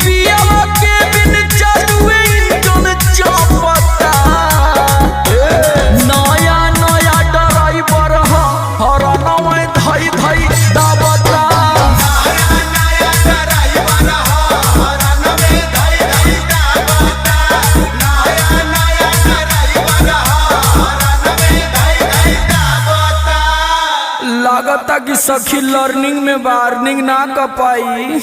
पियावा के बिन चलुए इंजन चापता। नया नया ड्राइवर हरनवा धई धई दाबता। लागता कि सखी लर्निंग में वार्निंग ना कर पाई।